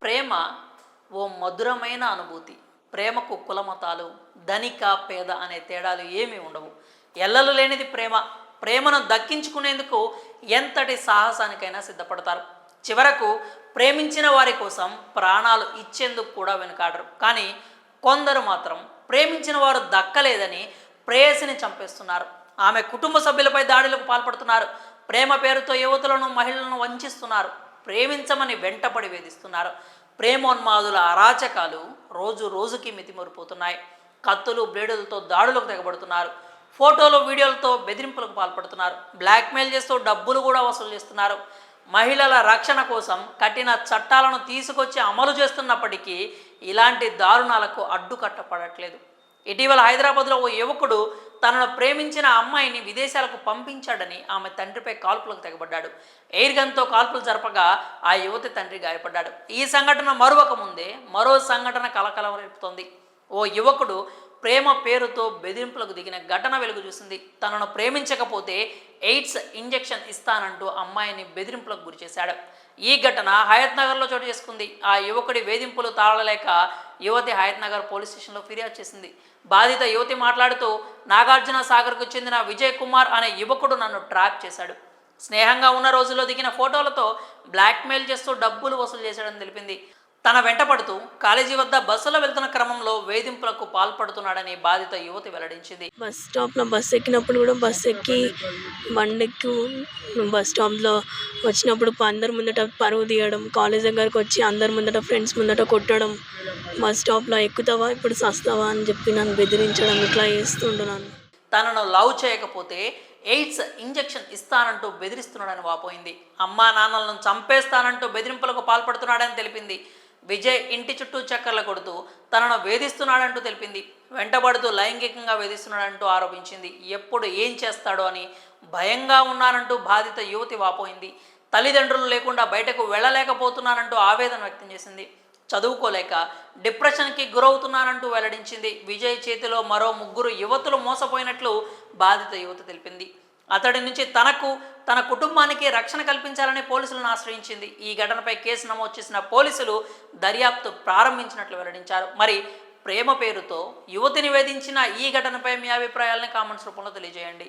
ప్రేమ ఓ మధురమైన అనుభూతి. ప్రేమకు కులమతాలు, ధనిక పేద అనే తేడాలు ఏమీ ఉండవు. ఎల్లలు లేనిది ప్రేమ. ప్రేమను దక్కించుకునేందుకు ఎంతటి సాహసానికైనా సిద్ధపడతారు. చివరకు ప్రేమించిన వారి కోసం ప్రాణాలు ఇచ్చేందుకు కూడా వెనుకాడరు. కానీ కొందరు మాత్రం ప్రేమించిన వారు దక్కలేదని ప్రేయసిని చంపేస్తున్నారు. ఆమె కుటుంబ సభ్యులపై దాడులకు పాల్పడుతున్నారు. ప్రేమ పేరుతో యువతులను, మహిళలను వంచిస్తున్నారు. ప్రేమించమని వెంటపడి వేధిస్తున్నారు. ప్రేమోన్మాదుల అరాచకాలు రోజు రోజుకి మితిమరిపోతున్నాయి. కత్తులు, బ్లేడులతో దాడులకు తెగబడుతున్నారు. ఫోటోలు, వీడియోలతో బెదిరింపులకు పాల్పడుతున్నారు. బ్లాక్మెయిల్ చేస్తూ డబ్బులు కూడా వసూలు చేస్తున్నారు. మహిళల రక్షణ కోసం కఠిన చట్టాలను తీసుకొచ్చి అమలు చేస్తున్నప్పటికీ ఇలాంటి దారుణాలకు అడ్డుకట్టపడట్లేదు. ఇటీవల హైదరాబాద్లో ఓ యువకుడు తనను ప్రేమించిన అమ్మాయిని విదేశాలకు పంపించాడని ఆమె తండ్రిపై కాల్పులకు తెగబడ్డాడు. ఎయిర్ గన్తో కాల్పులు జరపగా ఆ యువతి తండ్రి గాయపడ్డాడు. ఈ సంఘటన మరొక ముందే మరో సంఘటన కలకలం రేపుతోంది. ఓ యువకుడు ప్రేమ పేరుతో బెదిరింపులకు దిగిన ఘటన వెలుగు చూసింది. తనను ప్రేమించకపోతే ఎయిడ్స్ ఇంజెక్షన్ ఇస్తానంటూ అమ్మాయిని బెదిరింపులకు గురిచేశాడు. ఈ ఘటన హయత్ నగర్లో చోటు చేసుకుంది. ఆ యువకుడి వేధింపులు తాళలేక యువతి హయత్ నగర్ పోలీస్ స్టేషన్లో ఫిర్యాదు చేసింది. బాధిత యువతి మాట్లాడుతూ, నాగార్జున సాగర్కు చెందిన విజయ్ కుమార్ అనే యువకుడు నన్ను ట్రాప్ చేశాడు. స్నేహంగా ఉన్న రోజుల్లో దిగిన ఫోటోలతో బ్లాక్మెయిల్ చేస్తూ డబ్బులు వసూలు చేశాడని తెలిపింది. తన వెంటపడుతూ కాలేజీ వద్ద బస్సులో వెళ్తున్న క్రమంలో వేధింపులకు పాల్పడుతున్నాడని బాధిత యువతి వెల్లడించింది. బస్ స్టాప్లో బస్సు ఎక్కినప్పుడు కూడా బస్సు ఎక్కి బండెక్కి బస్ స్టాప్లో వచ్చినప్పుడు అందరి ముందట పరువు తీయడం, కాలేజ్ దగ్గరకు వచ్చి అందరి ముందట ఫ్రెండ్స్ ముందట కొట్టడం, బస్ స్టాప్లో ఎక్కుతావా ఇప్పుడు సస్తావా అని చెప్పి నన్ను బెదిరించడం, ఇట్లా చేస్తుంటున్నాను. తనను లవ్ చేయకపోతే ఎయిడ్స్ ఇంజెక్షన్ ఇస్తానంటూ బెదిరిస్తున్నాడని వాపోయింది. అమ్మా నాన్నలను చంపేస్తానంటూ బెదిరింపులకు పాల్పడుతున్నాడని తెలిపింది. విజయ్ ఇంటి చుట్టూ చక్కర్లు కొడుతూ తనను వేధిస్తున్నాడంటూ తెలిపింది. వెంటబడుతూ లైంగికంగా వేధిస్తున్నాడంటూ ఆరోపించింది. ఎప్పుడు ఏం చేస్తాడో అని భయంగా ఉన్నానంటూ బాధిత యువతి వాపోయింది. తల్లిదండ్రులు లేకుండా బయటకు వెళ్ళలేకపోతున్నానంటూ ఆవేదన వ్యక్తం చేసింది. చదువుకోలేక డిప్రెషన్కి గురవుతున్నానంటూ వెల్లడించింది. విజయ్ చేతిలో మరో 3 యువతులు మోసపోయినట్లు బాధిత యువతి తెలిపింది. అతడి నుంచి తనకు, తన కుటుంబానికి రక్షణ కల్పించాలని పోలీసులను ఆశ్రయించింది. ఈ ఘటనపై కేసు నమోదు చేసిన పోలీసులు దర్యాప్తు ప్రారంభించినట్లు వెల్లడించారు. మరి ప్రేమ పేరుతో యువతిని వేధించిన ఈ ఘటనపై మీ అభిప్రాయాలను కామెంట్స్ రూపంలో తెలియజేయండి.